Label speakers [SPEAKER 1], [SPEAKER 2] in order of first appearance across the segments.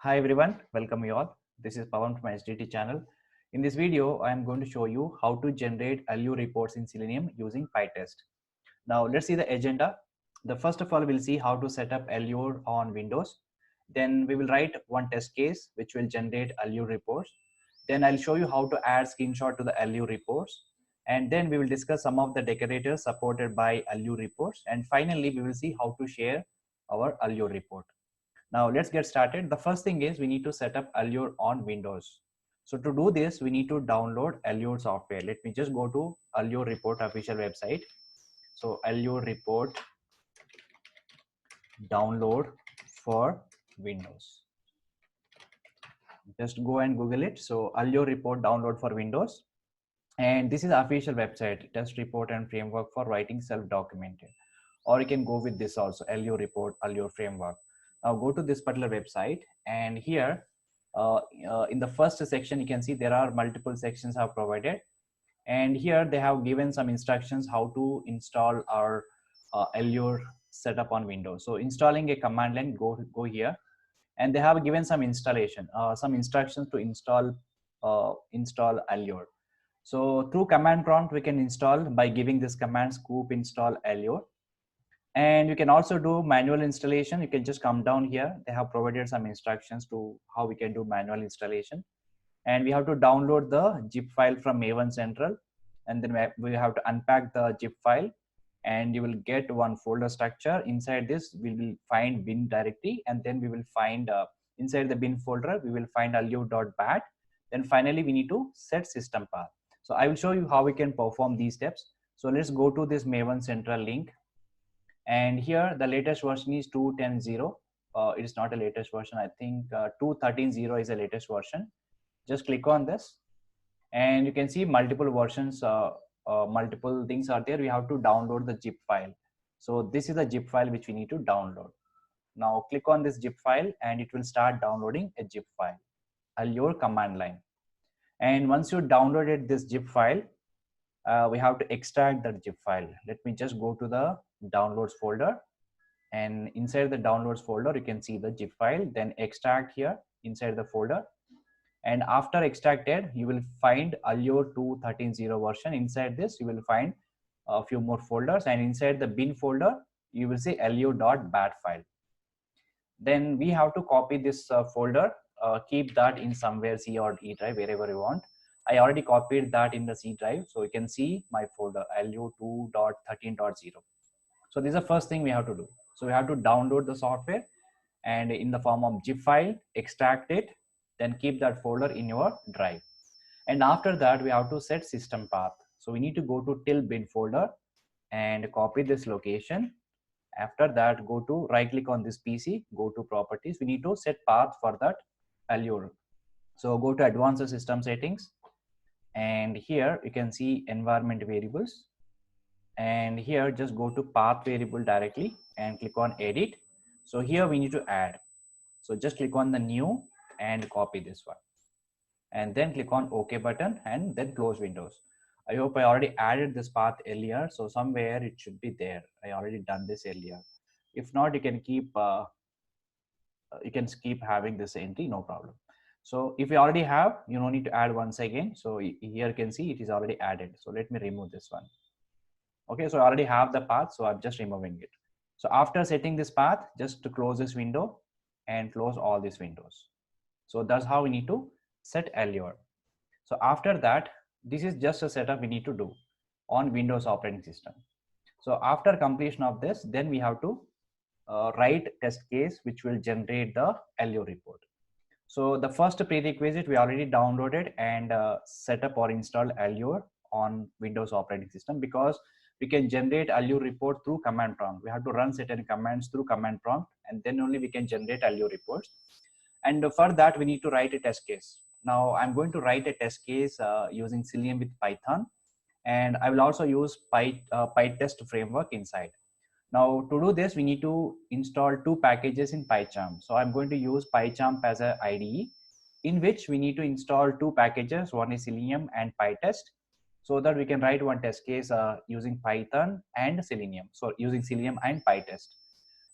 [SPEAKER 1] Hi everyone, welcome you all. This is Pawan from my SDET channel. In this video, I am going to show you how to generate Allure reports in Selenium using PyTest. Now let's see the agenda. The first of all, we'll see how to set up Allure on Windows. Then we will write one test case which will generate Allure reports. Then I'll show you how to add screenshot to the Allure reports. And then we will discuss some of the decorators supported by Allure reports. And finally, we will see how to share our Allure report. Now let's get started. The first thing is we need to set up Allure on Windows. So to do this, we need to download Allure software. Let me just go to Allure report official website. So Allure report download for Windows. Just go and Google it. So Allure report download for Windows. And this is official website, test report and framework for writing self-documented. Or you can go with this also, Allure report, Allure framework. Now go to this particular website, and here in the first section you can see there are multiple sections have provided, and here they have given some instructions how to install our Allure setup on Windows. So installing a command line, go here, and they have given some installation, some instructions to install Allure. So through command prompt we can install by giving this command scoop install Allure. And you can also do manual installation. You can just come down here. They have provided some instructions to how we can do manual installation. And we have to download the zip file from Maven Central. And then we have to unpack the zip file. And you will get one folder structure. Inside this, we will find bin directory. And then we will find inside the bin folder, we will find allure.bat. Then finally, we need to set system path. So I will show you how we can perform these steps. So let's go to this Maven Central link. And here the latest version is 2.10.0. It is not a latest version. I think 2.13.0 is the latest version. Just click on this and you can see multiple versions, multiple things are there. We have to download the zip file. So this is the zip file which we need to download. Now click on this zip file and it will start downloading a zip file, Allure command line. And once you downloaded this zip file, we have to extract that zip file. Let me just go to the downloads folder, and inside the downloads folder you can see the zip file. Then extract here inside the folder, and after extracted you will find Allure 2.13.0 version. Inside this you will find a few more folders, and inside the bin folder you will see allure.bat file. Then we have to copy this folder, keep that in somewhere C or E drive, wherever you want. I already copied that in the C drive, so you can see my folder Allure 2.13.0. So this is the first thing we have to do. So we have to download the software and in the form of zip file, extract it, then keep that folder in your drive. And after that, we have to set system path. So we need to go to till bin folder and copy this location. After that, go to right click on this PC, go to properties. We need to set path for that Allure. So go to advanced system settings, and here you can see environment variables. And here just go to path variable directly and click on edit. So here we need to add. So just click on the new and copy this one. And then click on OK button and then close Windows. I hope I already added this path earlier. So somewhere it should be there. I already done this earlier. If not, you can keep having this entry, no problem. So if you already have, you don't need to add once again. So here you can see it is already added. So let me remove this one. Okay, so I already have the path, so I'm just removing it. So after setting this path, just to close this window and close all these windows. So that's how we need to set Allure. So after that, this is just a setup we need to do on Windows operating system. So after completion of this, then we have to write test case which will generate the Allure report. So the first prerequisite we already downloaded and set up or installed Allure on Windows operating system, because we can generate Allure report through command prompt. We have to run certain commands through command prompt, and then only we can generate Allure reports. And for that, we need to write a test case. Now I'm going to write a test case using Selenium with Python, and I will also use PyTest framework inside. Now to do this, we need to install two packages in PyCharm. So I'm going to use PyCharm as an IDE, in which we need to install two packages. One is Selenium and PyTest, so that we can write one test case using Python and Selenium. So using Selenium and PyTest.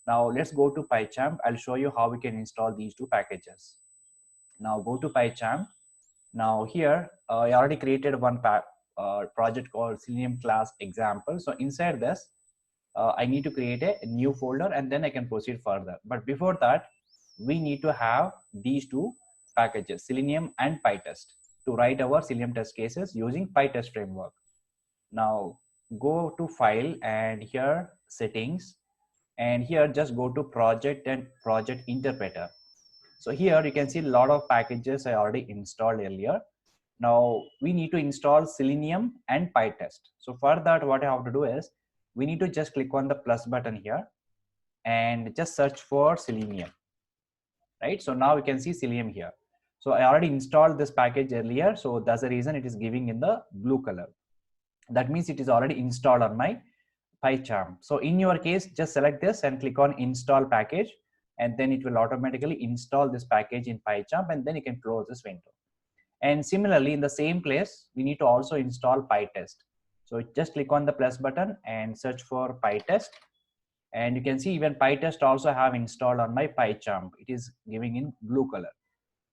[SPEAKER 1] Now let's go to PyChamp. I'll show you how we can install these two packages. Now go to PyChamp. Now here, I already created one project called Selenium class example. So inside this, I need to create a new folder and then I can proceed further. But before that, we need to have these two packages, Selenium and PyTest, to write our Selenium test cases using PyTest framework. Now go to File and here Settings, and here just go to Project and Project Interpreter. So here you can see a lot of packages I already installed earlier. Now we need to install Selenium and PyTest. So for that, what I have to do is we need to just click on the plus button here and just search for Selenium, right? So now you can see Selenium here. So I already installed this package earlier. So that's the reason it is giving in the blue color. That means it is already installed on my PyChamp. So in your case, just select this and click on install package, and then it will automatically install this package in PyChamp, and then you can close this window. And similarly, in the same place, we need to also install PyTest. So just click on the plus button and search for PyTest. And you can see even PyTest also have installed on my PyChamp. It is giving in blue color.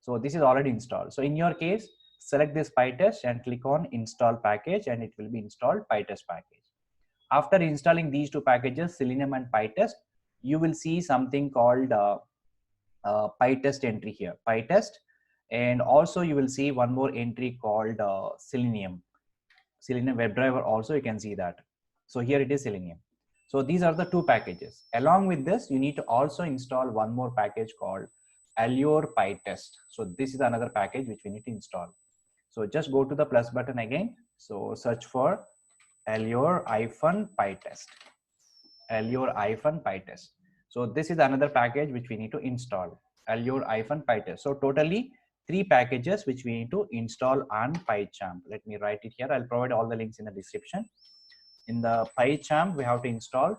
[SPEAKER 1] So this is already installed. So in your case, select this PyTest and click on install package, and it will be installed PyTest package. After installing these two packages, Selenium and PyTest, you will see something called PyTest entry here, PyTest. And also you will see one more entry called Selenium WebDriver also, you can see that. So here it is Selenium. So these are the two packages. Along with this, you need to also install one more package called Allure PyTest. So this is another package which we need to install. So just go to the plus button again. So search for Allure-PyTest. Allure-PyTest. So this is another package which we need to install. Allure-PyTest. So totally 3 packages which we need to install on PyChamp. Let me write it here. I'll provide all the links in the description. In the PyChamp, we have to install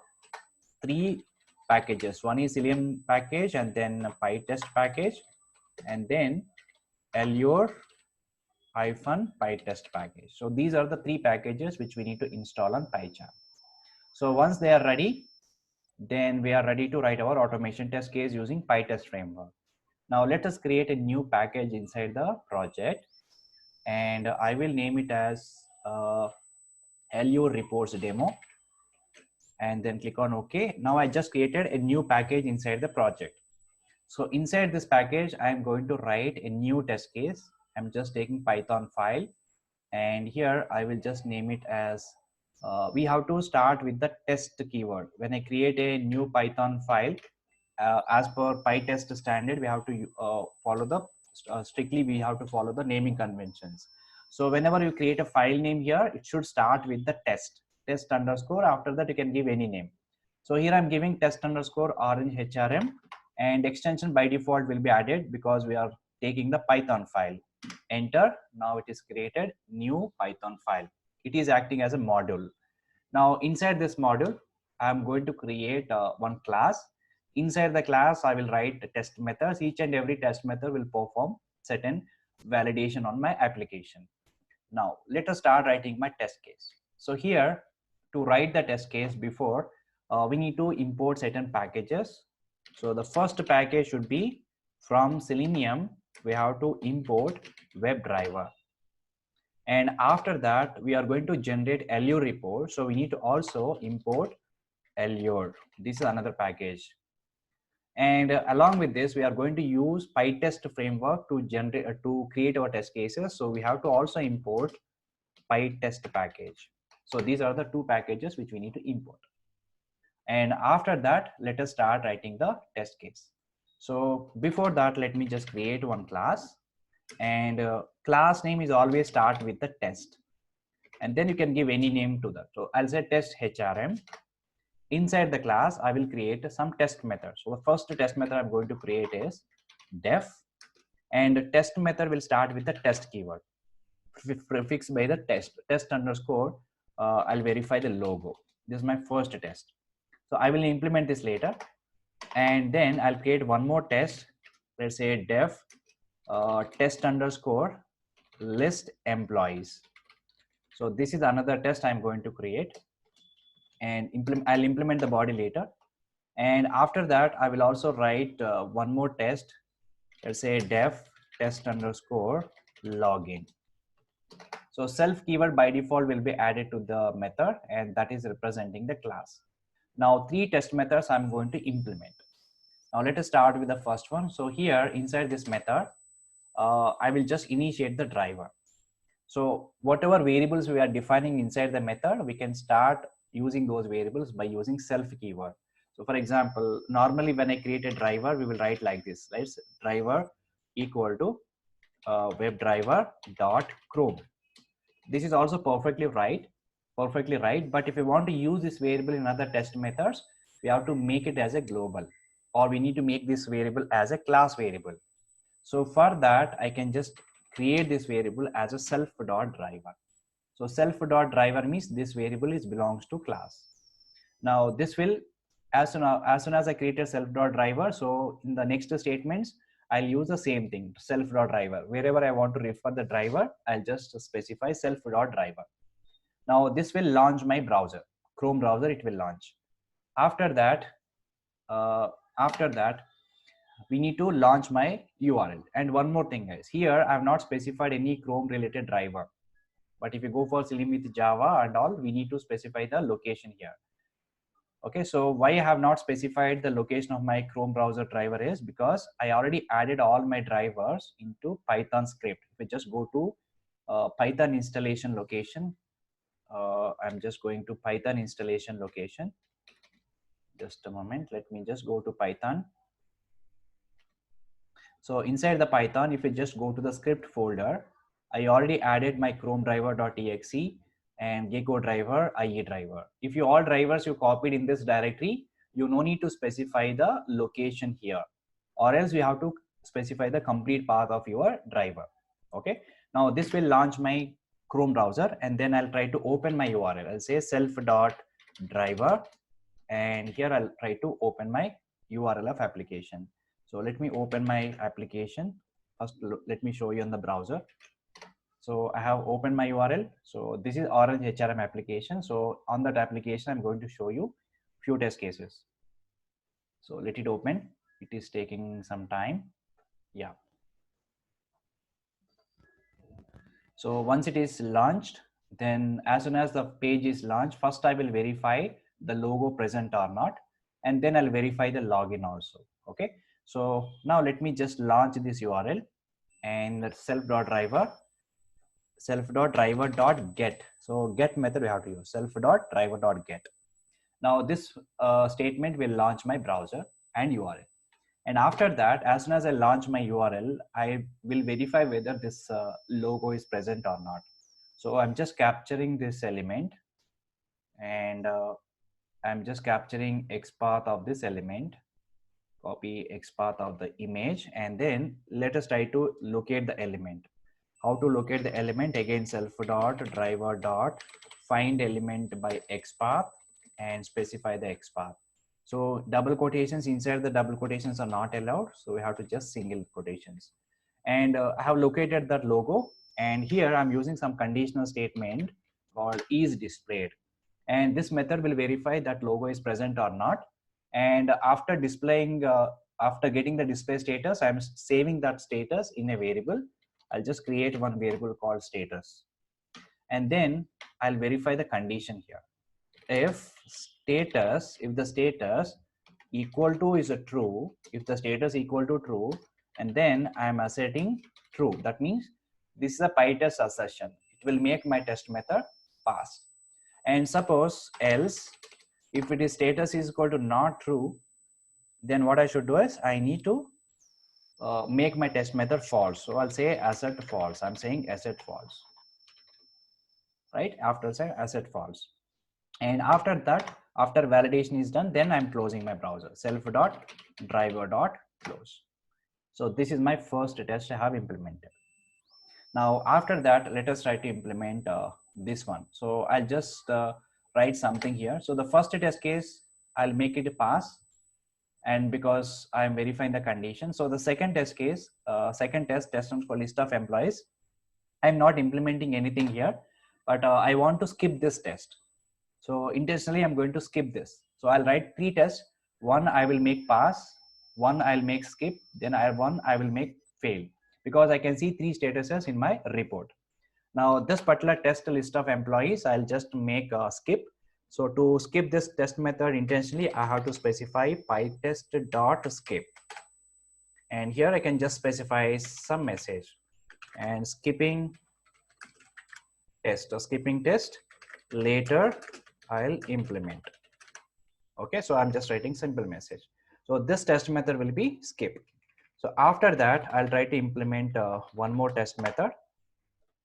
[SPEAKER 1] 3 packages. One is Selenium package, and then a PyTest package, and then Allure-PyTest package. So these are the 3 packages which we need to install on PyChamp. So once they are ready, then we are ready to write our automation test case using PyTest framework. Now let us create a new package inside the project, and I will name it as Allure reports demo, and then click on OK. Now I just created a new package inside the project. So inside this package, I'm going to write a new test case. I'm just taking Python file, and here I will just name it as we have to start with the test keyword. When I create a new Python file, as per PyTest standard, we have to follow the strictly we have to follow the naming conventions. So whenever you create a file name here, it should start with the test underscore. After that, you can give any name. So here I'm giving test underscore orange HRM, and extension by default will be added because we are taking the Python file. Enter. Now it is created new Python file. It is acting as a module. Now inside this module, I'm going to create one class. Inside the class, I will write test methods. Each and every test method will perform certain validation on my application. Now let us start writing my test case. So here, to write the test case, before we need to import certain packages. So the first package should be from Selenium. We have to import WebDriver, and after that we are going to generate Allure report. So we need to also import Allure. This is another package. And along with this, we are going to use PyTest framework to generate to create our test cases. So we have to also import PyTest package. So these are the 2 packages which we need to import. And after that, let us start writing the test case. So before that, let me just create one class, and class name is always start with the test, and then you can give any name to that. So I'll say test HRM. Inside the class, I will create some test methods. So the first test method I'm going to create is def, and test method will start with the test keyword prefixed by the test underscore. I'll verify the logo. This is my first test. So I will implement this later, and then I'll create one more test. Let's say def test underscore list employees. So this is another test I'm going to create, and I'll implement the body later. And after that, I will also write one more test. Let's say def test underscore login. So self keyword by default will be added to the method, and that is representing the class. Now 3 test methods I'm going to implement. Now let us start with the first one. So here inside this method, I will just initiate the driver. So whatever variables we are defining inside the method, we can start using those variables by using self keyword. So for example, normally when I create a driver, we will write like this, right? Driver equal to WebDriver dot Chrome. This is also perfectly right. But if we want to use this variable in other test methods, we have to make it as a global, or we need to make this variable as a class variable. So for that, I can just create this variable as a self.driver. So self.driver means this variable belongs to class. Now this will, as soon as I create a self.driver, so in the next statements, I'll use the same thing, self.driver. Wherever I want to refer the driver, I'll just specify self.driver. Now this will launch my browser, Chrome browser, it will launch. After that, we need to launch my URL. And one more thing guys, here I have not specified any Chrome related driver. But if you go for Selenium with Java and all, we need to specify the location here. Okay, so why I have not specified the location of my Chrome browser driver is because I already added all my drivers into Python script. If we just go to Python installation location, I'm just going to Python installation location. Just a moment, let me just go to Python. So inside the Python, if you just go to the script folder, I already added my Chrome driver.exe and Gecko driver, IE driver. If you all drivers you copied in this directory, you no need to specify the location here, or else you have to specify the complete path of your driver. Okay. Now this will launch my Chrome browser, and then I'll try to open my URL. I'll say self.driver, and here I'll try to open my URL of application. So let me open my application. First, let me show you on the browser. So I have opened my URL. So this is Orange HRM application. So on that application, I'm going to show you few test cases. So let it open. It is taking some time. Yeah. So once it is launched, then as soon as the page is launched, first I will verify the logo present or not, and then I'll verify the login also. Okay. So now let me just launch this URL and self.driver.get. So get method we have to use self.driver.get. Now this statement will launch my browser and URL. And after that, as soon as I launch my URL, I will verify whether this logo is present or not. So I'm just capturing this element, and I'm just capturing XPath of this element, copy XPath of the image, and then let us try to locate the element. How to locate the element? Again, self.driver.find element by XPath and specify the XPath. So double quotations, inside the double quotations are not allowed. So we have to just single quotations. And I have located that logo. And here I'm using some conditional statement called is displayed. And this method will verify that logo is present or not. And after displaying, after getting the display status, I'm saving that status in a variable. I'll just create one variable called status. And then I'll verify the condition here. If the status equal to is a true, if the status equal to true, and then I'm asserting true, that means this is a PyTest assertion. It will make my test method pass. And suppose else, if it is status is equal to not true, then what I should do is I need to make my test method false. So I'll say assert false. I'm saying assert false, right? After say assert false. And after that, after validation is done, then I'm closing my browser, self.driver.close. So this is my first test I have implemented. Now, after that, let us try to implement this one. So I'll just write something here. So the first test case, I'll make it a pass. And because I'm verifying the condition. So the second test case, test for list of employees. I'm not implementing anything here, but I want to skip this test. So intentionally, I'm going to skip this. So I'll write 3 tests. One I will make pass, one I'll make skip, then one I will make fail, because I can see 3 statuses in my report. Now this particular test list of employees, I'll just make a skip. So to skip this test method intentionally, I have to specify pytest dot skip. And here I can just specify some message and skipping test, later I'll implement. Okay, so I'm just writing simple message. So this test method will be skip. So after that, I'll try to implement one more test method.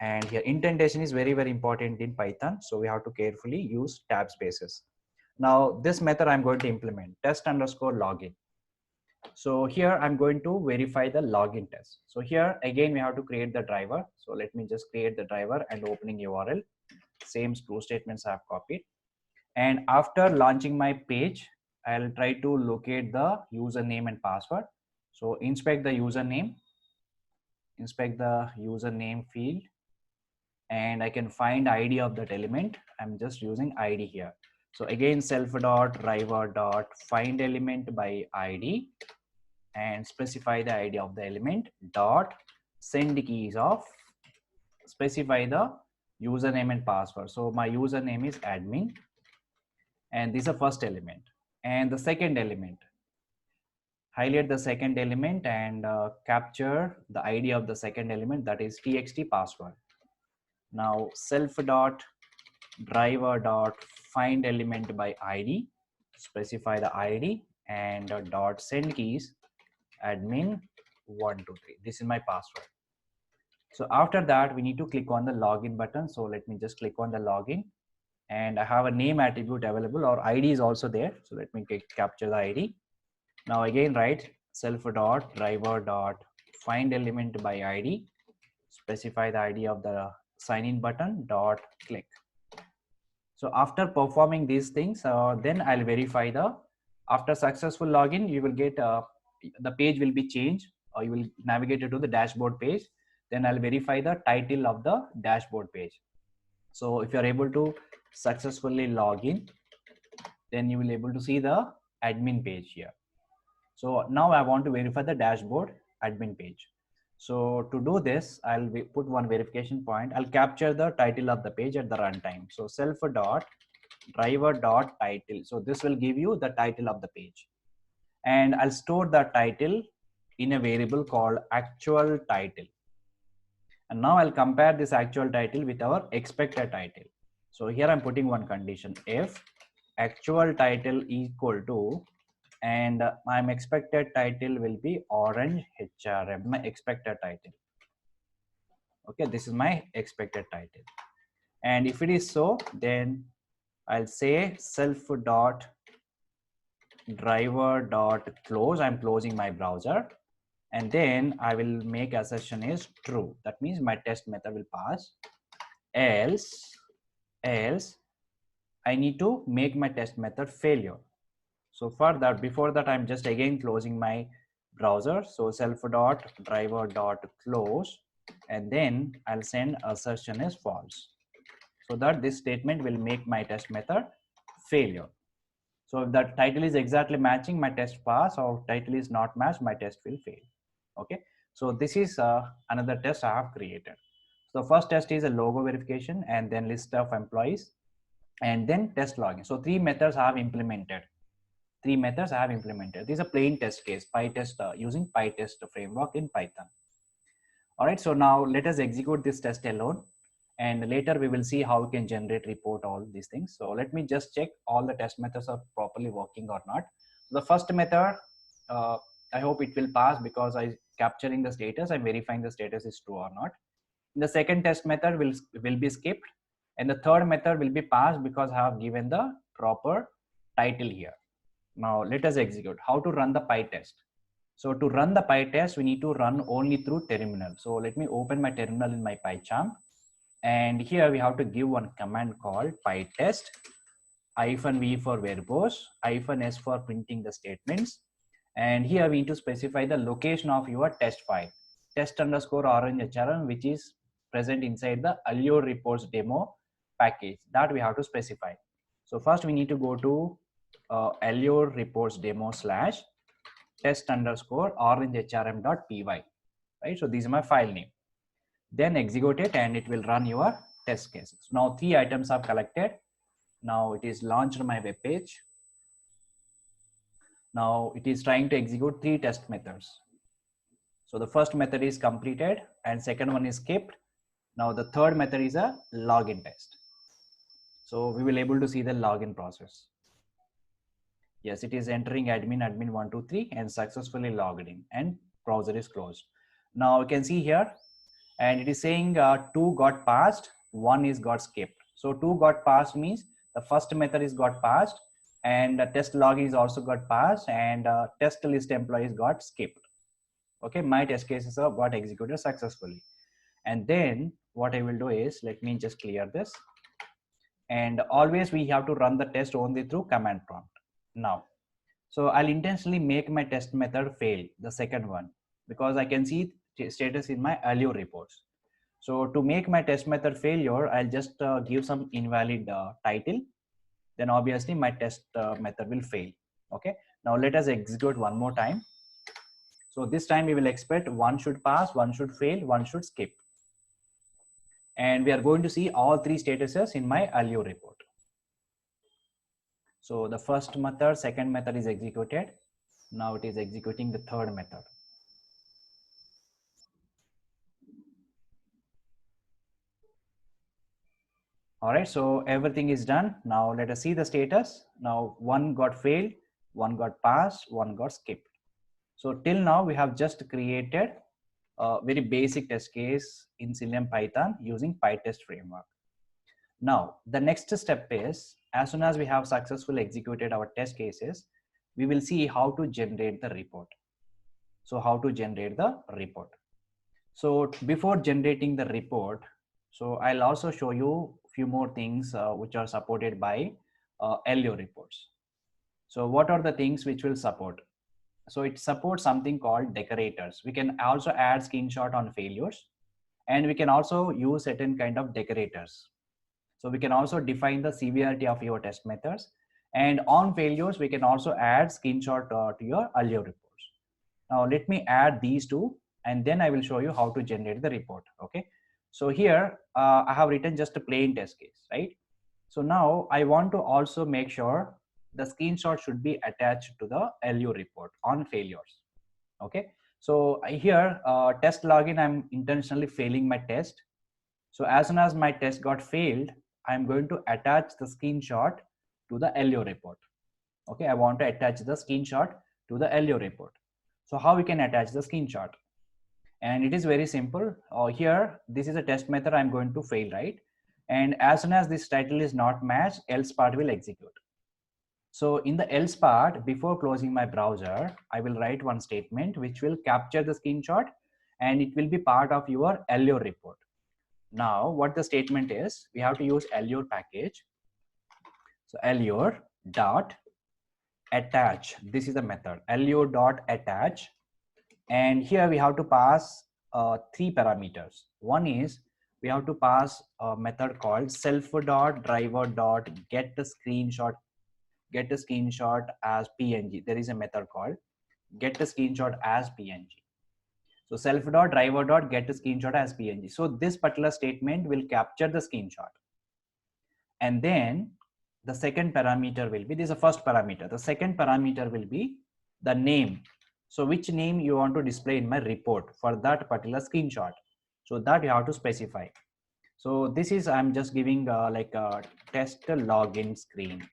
[SPEAKER 1] And here indentation is very, very important in Python. So we have to carefully use tab spaces. Now this method I'm going to implement, test underscore login. So here I'm going to verify the login test. So here again, we have to create the driver. So let me just create the driver and opening URL. Same two statements I've copied. And after launching my page, I'll try to locate the username and password. So inspect the username field, and I can find ID of that element. I'm just using ID here. So again, self.driver.find element by ID and specify the ID of the element dot send keys of, specify the username and password. So my username is admin, and this is the first element. And the second element, highlight the second element and capture the ID of the second element, that is txt password. Now self.driver.find element by ID, specify the ID and dot send keys admin123. This is my password. So after that, we need to click on the login button. So let me just click on the login, and I have a name attribute available, or ID is also there. So let me capture the ID. Now again, write self.driver.find element by ID, specify the ID of the sign in button dot click. So after performing these things, then I'll verify after successful login, you will get the page will be changed, or you will navigate to the dashboard page. Then I'll verify the title of the dashboard page. So if you're able to successfully log in, then you will be able to see the admin page here. So now I want to verify the dashboard admin page. So to do this, I'll put one verification point. I'll capture the title of the page at the runtime. So self.driver.title. So this will give you the title of the page. And I'll store the title in a variable called actual title. And now I'll compare this actual title with our expected title. So here I'm putting one condition: if actual title equal to, and my expected title will be orange HRM, my expected title. Okay, this is my expected title. And if it is so, then I'll say self.driver.close. I'm closing my browser. And then I will make assertion is true. That means my test method will pass. Else I need to make my test method failure. So for that, before that, I'm just again closing my browser. So self.driver.close, and then I'll send assertion is false, so that this statement will make my test method failure. So if the title is exactly matching, my test pass, or title is not matched, my test will fail. Okay, so this is another test I have created. So first test is a logo verification, and then list of employees, and then test login. So three methods I have implemented. This is a plain test case, PyTest, using PyTest framework in Python. All right, so now let us execute this test alone, and later we will see how we can generate report, all these things. So let me just check all the test methods are properly working or not. The first method, I hope it will pass, because I capturing the status, I'm verifying the status is true or not. The second test method will be skipped, and the third method will be passed because I have given the proper title here. Now let us execute. How to run the PyTest? So to run the PyTest, we need to run only through terminal. So let me open my terminal in my PyCharm, and here we have to give one command called PyTest -v for verbose, -s for printing the statements, and here we need to specify the location of your test file, test_orange HRM, which is present inside the Allure reports demo package, that we have to specify. So first we need to go to Allure reports demo slash test underscore orangehrm.py, right? So these are my file name. Then execute it and it will run your test cases. Now 3 items are collected. Now it is launched my web page. Now it is trying to execute 3 test methods. So the first method is completed and second one is skipped. Now the third method is a login test. So we will able to see the login process. Yes, it is entering admin123 and successfully logged in and browser is closed. Now you can see here and it is saying 2 got passed, 1 is got skipped. So 2 got passed means the first method is got passed and the test login is also got passed and test list employees got skipped. Okay, my test cases have got executed successfully. And then what I will do is, let me just clear this. And always we have to run the test only through command prompt. Now, so I'll intentionally make my test method fail, the second one, because I can see status in my Allure reports. So to make my test method failure, I'll just give some invalid title. Then obviously my test method will fail. Okay. Now let us execute one more time. So this time we will expect 1 should pass, 1 should fail, 1 should skip. And we are going to see all 3 statuses in my Allure report. So the first method, second method is executed. Now it is executing the third method. All right, so everything is done. Now let us see the status. Now 1 got failed, 1 got passed, 1 got skipped. So till now we have just created a very basic test case in Selenium Python using PyTest framework. Now the next step is, as soon as we have successfully executed our test cases, we will see how to generate the report. So how to generate the report. So before generating the report, so I'll also show you few more things which are supported by Allure reports. So what are the things which will support? So it supports something called decorators. We can also add screenshot on failures, and we can also use certain kind of decorators. So we can also define the severity of your test methods, and on failures we can also add screenshot to your Allure reports. Now let me add these two and then I will show you how to generate the report. Okay, so here I have written just a plain test case, right? So now I want to also make sure the screenshot should be attached to the Allure report on failures. Okay, so here test login, I'm intentionally failing my test. So as soon as my test got failed, I'm going to attach the screenshot to the Allure report. Okay, I want to attach the screenshot to the Allure report. So how we can attach the screenshot? And it is very simple. Here, this is a test method I'm going to fail, right? And as soon as this title is not matched, else part will execute. So in the else part, before closing my browser, I will write one statement which will capture the screenshot and it will be part of your Allure report. Now, what the statement is, we have to use Allure package. So Allure dot attach. This is the method Allure dot attach. And here we have to pass 3 parameters. One is we have to pass a method called self.driver.get the screenshot as PNG. There is a method called get the screenshot as PNG. So self.driver.get the screenshot as PNG. So this particular statement will capture the screenshot. And then the second parameter will be, this is the first parameter. The second parameter will be the name. So which name you want to display in my report for that particular screenshot. So that you have to specify. So this is, I'm just giving like a test login screen.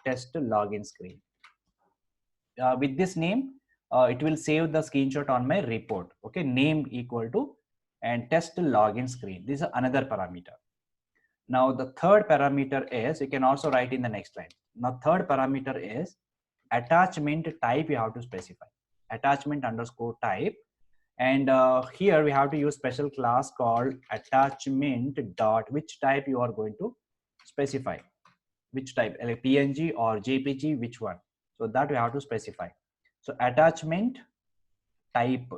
[SPEAKER 1] Test login screen. With this name, it will save the screenshot on my report. Okay, name equal to and test login screen. This is another parameter. Now the third parameter is, you can also write in the next line. Now third parameter is attachment type you have to specify. Attachment underscore type. And here we have to use special class called attachment dot, which type you are going to specify. Which type, like PNG or JPG, which one? So that we have to specify. So attachment type,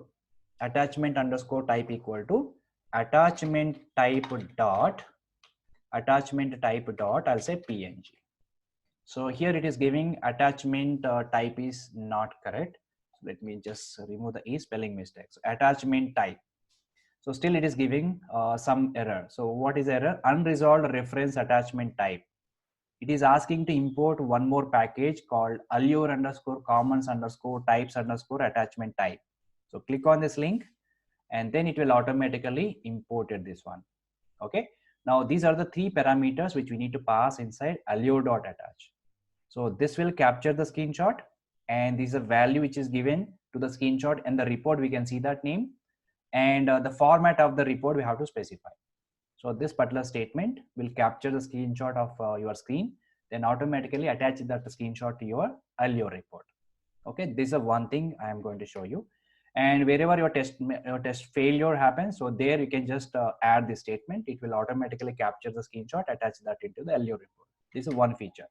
[SPEAKER 1] attachment underscore type equal to attachment type dot, I'll say PNG. So here it is giving attachment type is not correct. So let me just remove the E spelling mistake. So attachment type. So still it is giving some error. So what is error? Unresolved reference attachment type. It is asking to import one more package called Allure underscore commons underscore types underscore attachment type. So click on this link and then it will automatically import this one. Okay. Now these are the three parameters which we need to pass inside allure.attach. So this will capture the screenshot and this is a value which is given to the screenshot, and the report we can see that name, and the format of the report we have to specify. So this particular statement will capture the screenshot of your screen, then automatically attach that screenshot to your Allure report. Okay, this is one thing I am going to show you. And wherever your test failure happens, so there you can just add this statement. It will automatically capture the screenshot, attach that into the Allure report. This is one feature.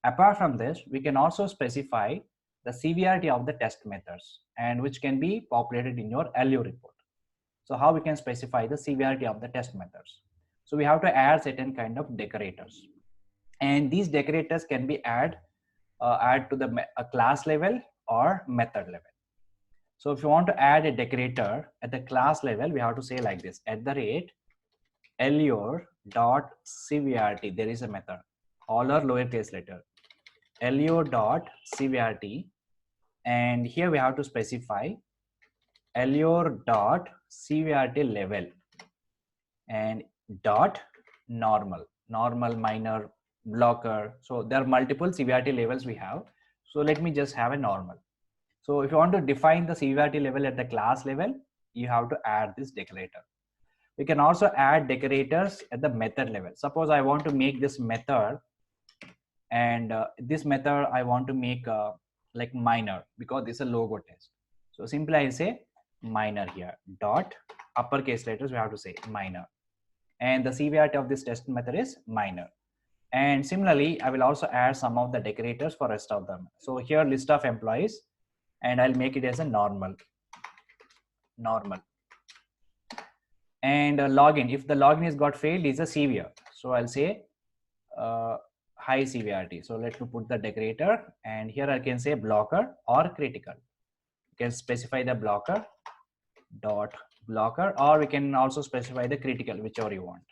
[SPEAKER 1] Apart from this, we can also specify the severity of the test methods, and which can be populated in your Allure report. So how we can specify the severity of the test methods? So we have to add certain kind of decorators, and these decorators can be add to the class level or method level. So if you want to add a decorator at the class level, we have to say like this: @allure.severity. There is a method, all are lowercase letter, allure.severity, and here we have to specify allure.severity level and dot normal, minor, blocker. So there are multiple severity levels we have. So let me just have a normal. So if you want to define the severity level at the class level, you have to add this decorator. We can also add decorators at the method level. Suppose I want to make this method, and this method I want to make like minor, because this is a logo test. So simply I say minor here, dot uppercase letters we have to say minor, and the severity of this test method is minor. And similarly I will also add some of the decorators for rest of them. So here list of employees, and I'll make it as a normal. And login, if the login is got failed, is a severe, so I'll say high severity. So let me put the decorator, and here I can say blocker or critical. You can specify the blocker dot blocker, or we can also specify the critical, whichever you want.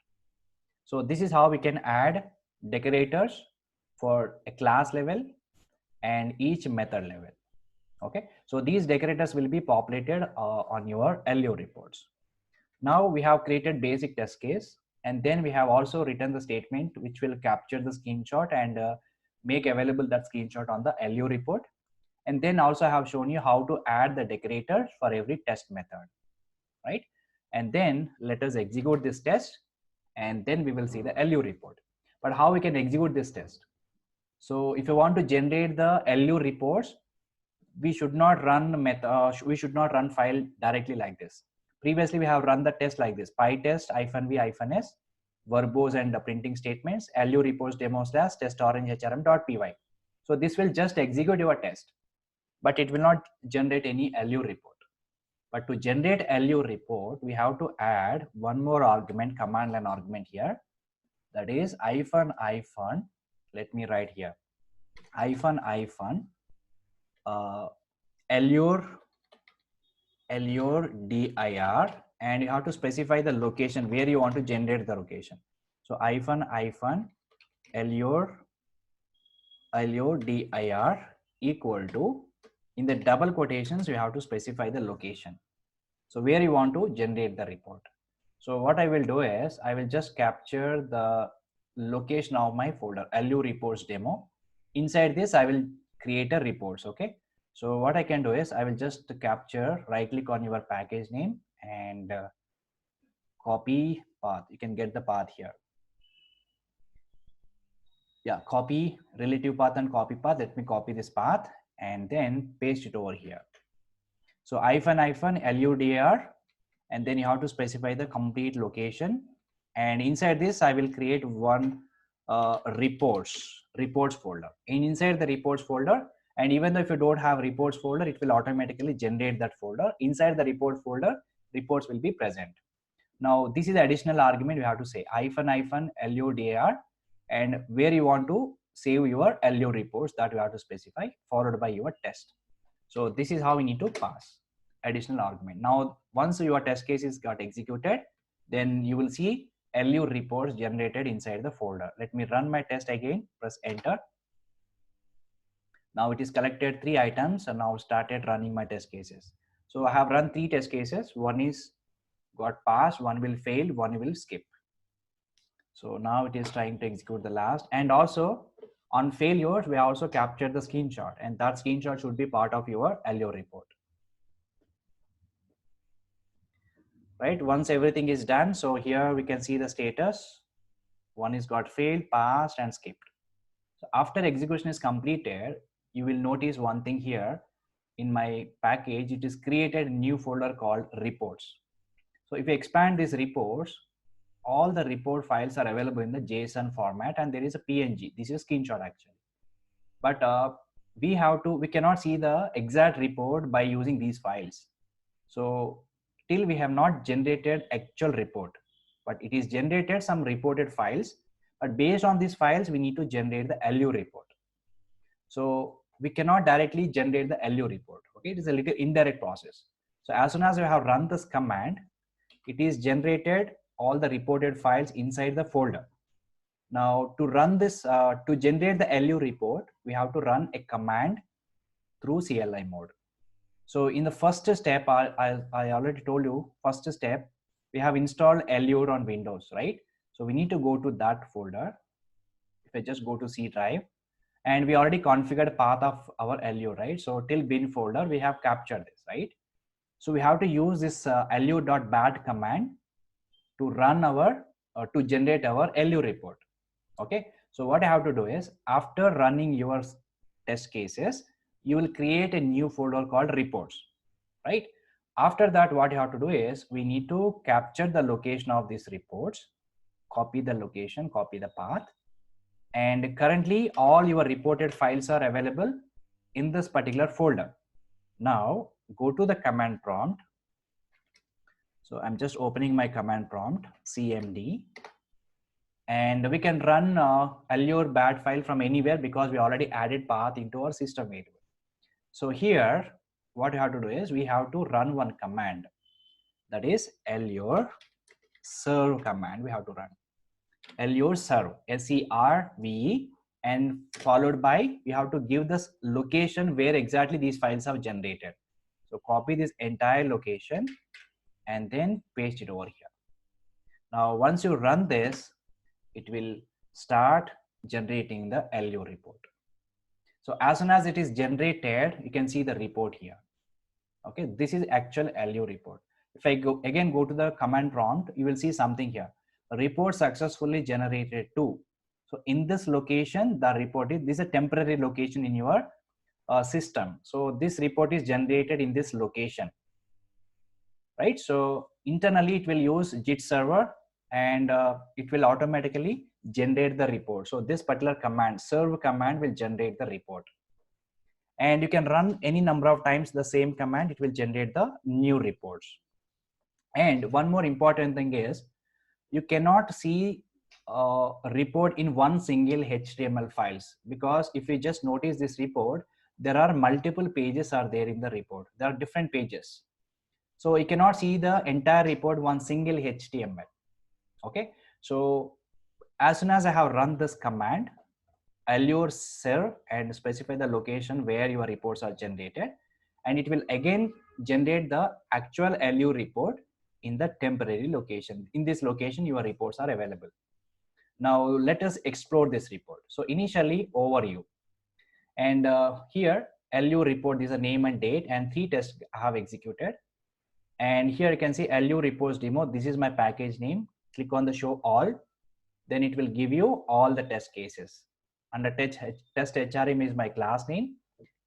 [SPEAKER 1] So this is how we can add decorators for a class level and each method level. Okay, so these decorators will be populated on your Allure reports. Now we have created basic test case, and then we have also written the statement which will capture the screenshot and make available that screenshot on the Allure report. And then also I have shown you how to add the decorator for every test method, right? And then let us execute this test, and then we will see the Allure report. But how we can execute this test? So if you want to generate the Allure reports, we should not run file directly like this. Previously we have run the test like this: PyTest -v-s verbose and the printing statements, Allure reports demo / test orange hrm.py. So this will just execute your test, but it will not generate any Allure report. But to generate Allure report, we have to add one more argument, command line argument here, that is -, let me write here, Allure dir, and you have to specify the location where you want to generate the location. So Allure dir equal to, in the double quotations you have to specify the location, so where you want to generate the report. So what I will do is I will just capture the location of my folder Allure reports demo. Inside this I will create a reports. Okay, so what I can do is I will just capture, right click on your package name and copy path. You can get the path here. Yeah, copy relative path and copy path. Let me copy this path and then paste it over here. So -LUDR, and then you have to specify the complete location. And inside this I will create one reports folder. And inside the reports folder, and even though if you don't have reports folder, it will automatically generate that folder. Inside the report folder, reports will be present. Now this is the additional argument we have to say -LUDR, and where you want to save your Allure reports that you have to specify, followed by your test. So this is how we need to pass additional argument. Now, once your test cases got executed, then you will see Allure reports generated inside the folder. Let me run my test again, press enter. Now it is collected 3 items and now started running my test cases. So I have run 3 test cases. One is got passed, one will fail, one will skip. So now it is trying to execute the last. And also on failures, we also captured the screenshot, and that screenshot should be part of your Allure report. Right, once everything is done, so here we can see the status. One is got failed, passed, and skipped. So after execution is completed, you will notice one thing here. In my package, it is created a new folder called reports. So if you expand these reports, all the report files are available in the JSON format, and there is a PNG. This is a screenshot actually. But we cannot see the exact report by using these files. So till we have not generated actual report, but it is generated some reported files. But based on these files, we need to generate the Allure report. So we cannot directly generate the Allure report. Okay, it is a little indirect process. So as soon as we have run this command, it is generated all the reported files inside the folder. Now to run this, to generate the Allure report, we have to run a command through CLI mode. So in the first step, I already told you, first step, we have installed Allure on Windows, right? So we need to go to that folder. If I just go to C drive, and we already configured path of our Allure, right? So till bin folder, we have captured this, right? So we have to use this allure.bat command to run our, to generate our Allure report. Okay. So what I have to do is, after running your test cases, you will create a new folder called reports, right? After that, what you have to do is, we need to capture the location of these reports, copy the location, copy the path. And currently all your reported files are available in this particular folder. Now go to the command prompt. So I'm just opening my command prompt, cmd, and we can run Allure bat file from anywhere because we already added path into our system variable. So here, what you have to do is, we have to run one command, that is Allure serve command. We have to run Allure serve, serve, and followed by, we have to give this location where exactly these files are generated. So copy this entire location and then paste it over here. Now once you run this, it will start generating the Allure report. So as soon as it is generated, you can see the report here. Okay, this is actual Allure report. If I go to the command prompt, you will see something here. Report successfully generated too. So in this location, the report is, this is a temporary location in your system. So this report is generated in this location, right? So internally it will use Git server, and it will automatically generate the report. So this particular command, serve command, will generate the report. And you can run any number of times the same command, it will generate the new reports. And one more important thing is, you cannot see a report in one single HTML files, because if you just notice this report, there are multiple pages are there in the report. There are different pages. So you cannot see the entire report one single HTML. Okay. So as soon as I have run this command, Allure serve, and specify the location where your reports are generated, and it will again generate the actual Allure report in the temporary location. In this location, your reports are available. Now let us explore this report. So initially, overview, and here Allure report is a name and date, and 3 tests I have executed. And here you can see Allure reports demo. This is my package name. Click on the show all, then it will give you all the test cases. Under test HRM is my class name.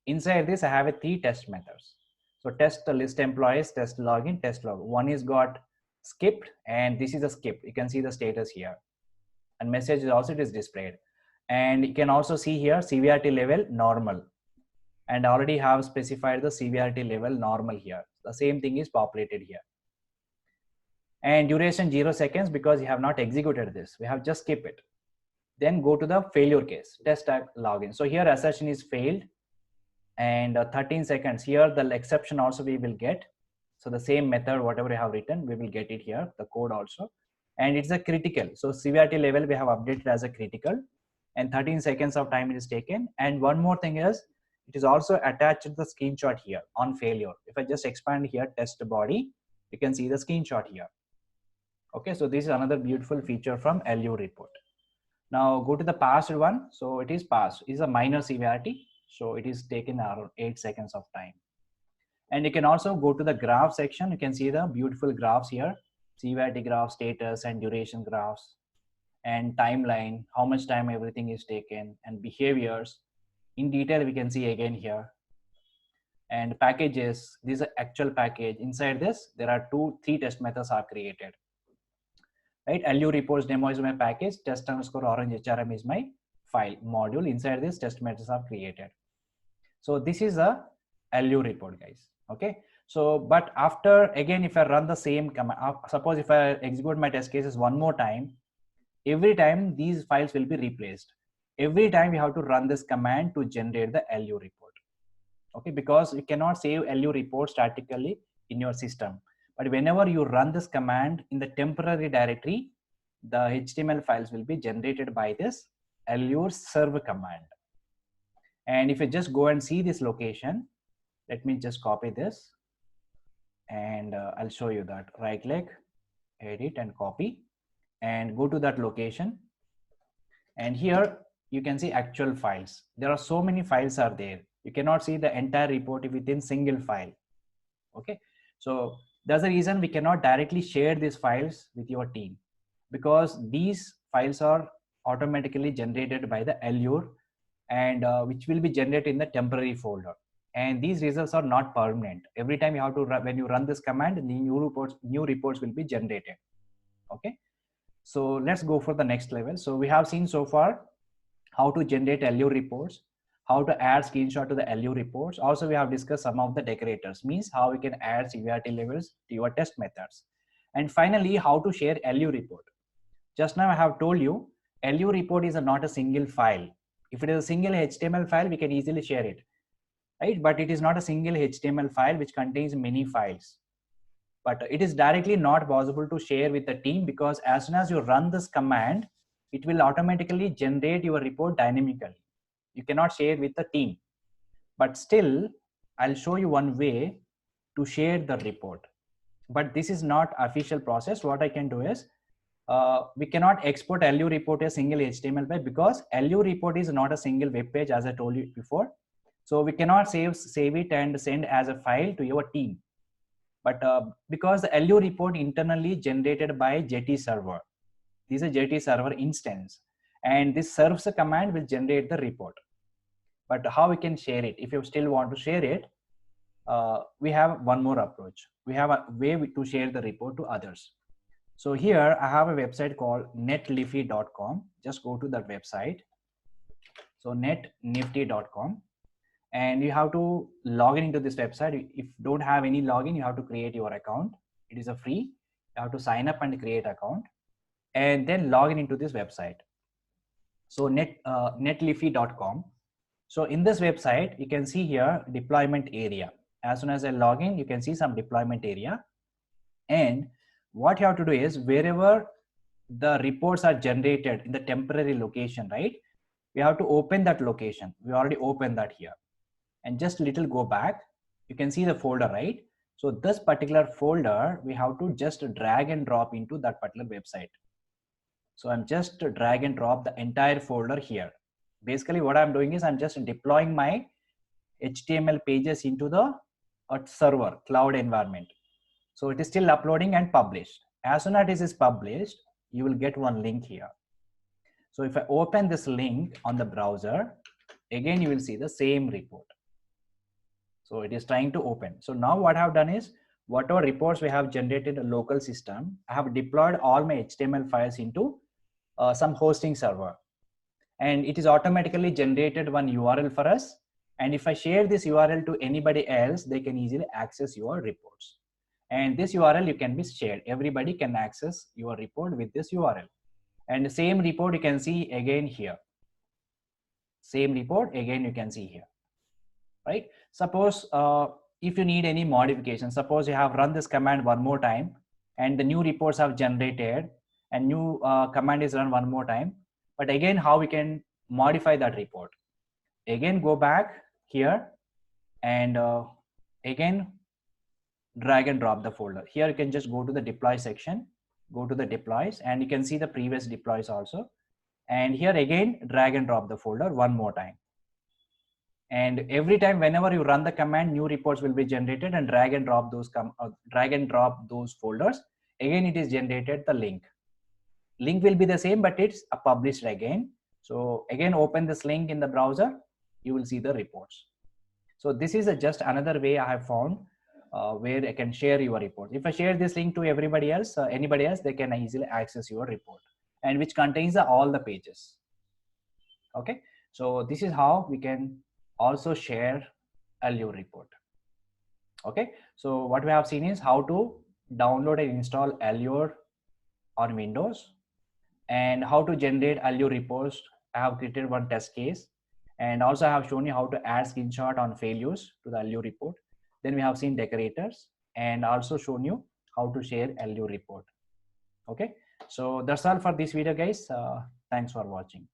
[SPEAKER 1] Inside this, I have 3 test methods. So test the list employees, test login, test log. One is got skipped, and this is a skip. You can see the status here, and message is also, it is displayed. And you can also see here severity level normal, and already have specified the severity level normal here. The same thing is populated here. And duration 0 seconds, because you have not executed this, we have just skip it. Then go to the failure case, test tag login. So here assertion is failed, and 13 seconds here, the exception also we will get. So the same method, whatever I have written, we will get it here, the code also. And it's a critical. So severity level we have updated as a critical, and 13 seconds of time it is taken. And one more thing is, it is also attached to the screenshot here on failure. If I just expand here, test body, you can see the screenshot here. Okay, so this is another beautiful feature from Allure report. Now go to the passed one. So it is passed. It is a minor severity. So it is taken around 8 seconds of time. And you can also go to the graph section. You can see the beautiful graphs here, severity graph, status and duration graphs, and timeline, how much time everything is taken, and behaviors. In detail, we can see again here. And packages, this is an actual package. Inside this, there are 3 test methods are created. Right, Allure reports demo is my package, test underscore orange HRM is my file module. Inside this, test methods are created. So this is a Allure report, guys. Okay, so but after, again, if I run the same command, suppose if I execute my test cases one more time, every time these files will be replaced. Every time you have to run this command to generate the Allure report. Okay, because you cannot save Allure report statically in your system. But whenever you run this command in the temporary directory, the HTML files will be generated by this Allure serve command. And if you just go and see this location, let me just copy this, and I'll show you that. Right click, edit and copy, and go to that location. And here you can see actual files. There are so many files are there. You cannot see the entire report within single file. Okay, so that's the reason we cannot directly share these files with your team, because these files are automatically generated by the Allure, and which will be generated in the temporary folder. And these results are not permanent. Every time you have to run, when you run this command, the new reports will be generated. Okay, so let's go for the next level. So we have seen so far how to generate Allure reports, how to add screenshot to the Allure reports. Also, we have discussed some of the decorators, means how we can add severity levels to your test methods. And finally, how to share Allure report. Just now I have told you, Allure report is not a single file. If it is a single HTML file, we can easily share it, right? But it is not a single HTML file which contains many files. But it is directly not possible to share with the team, because as soon as you run this command, it will automatically generate your report dynamically. You cannot share with the team. But still, I'll show you one way to share the report. But this is not official process. What I can do is, we cannot export Allure report as a single HTML file, because Allure report is not a single web page, as I told you before. So we cannot save it and send as a file to your team. But because the Allure report internally generated by JT server, this is a JT server instance, and this serves a command will generate the report. But how we can share it? If you still want to share it, we have one more approach. We have a way to share the report to others. So here I have a website called netleafy.com. Just go to that website. So netnifty.com. And you have to log in into this website. If you don't have any login, you have to create your account. It is a free. You have to sign up and create account, and then log in into this website. So netleafy.com. So in this website, you can see here deployment area. As soon as I log in, you can see some deployment area. And what you have to do is, wherever the reports are generated in the temporary location, right? We have to open that location. We already opened that here. And just little go back, you can see the folder, right? So this particular folder, we have to just drag and drop into that particular website. So I'm just drag and drop the entire folder here. Basically what I'm doing is, I'm just deploying my HTML pages into the server cloud environment. So it is still uploading and published. As soon as it is published, you will get one link here. So if I open this link on the browser, again, you will see the same report. So it is trying to open. So now what I have done is, whatever reports we have generated in a local system, I have deployed all my HTML files into some hosting server. And it is automatically generated one URL for us. And if I share this URL to anybody else, they can easily access your reports. And this URL you can be shared. Everybody can access your report with this URL. And the same report you can see again here. Same report again you can see here, right? Suppose if you need any modification, suppose you have run this command one more time and the new reports have generated and new command is run one more time, but again how we can modify that report? Again go back here and again drag and drop the folder. Here you can just go to the deploy section, go to the deploys, and you can see the previous deploys also. And here again drag and drop the folder one more time. And every time whenever you run the command, new reports will be generated, and drag and drop those folders. Again it is generated the link. Link will be the same, but it's published again. So again open this link in the browser, you will see the reports. So this is just another way I have found where I can share your report. If I share this link to everybody else, anybody else, they can easily access your report, and which contains all the pages. Okay, so this is how we can also share Allure report. Okay, so what we have seen is how to download and install Allure on Windows, and how to generate Allure reports. I have created one test case, and also I have shown you how to add screenshot on failures to the Allure report. Then we have seen decorators and also shown you how to share Allure report. Okay, so that's all for this video, guys. Thanks for watching.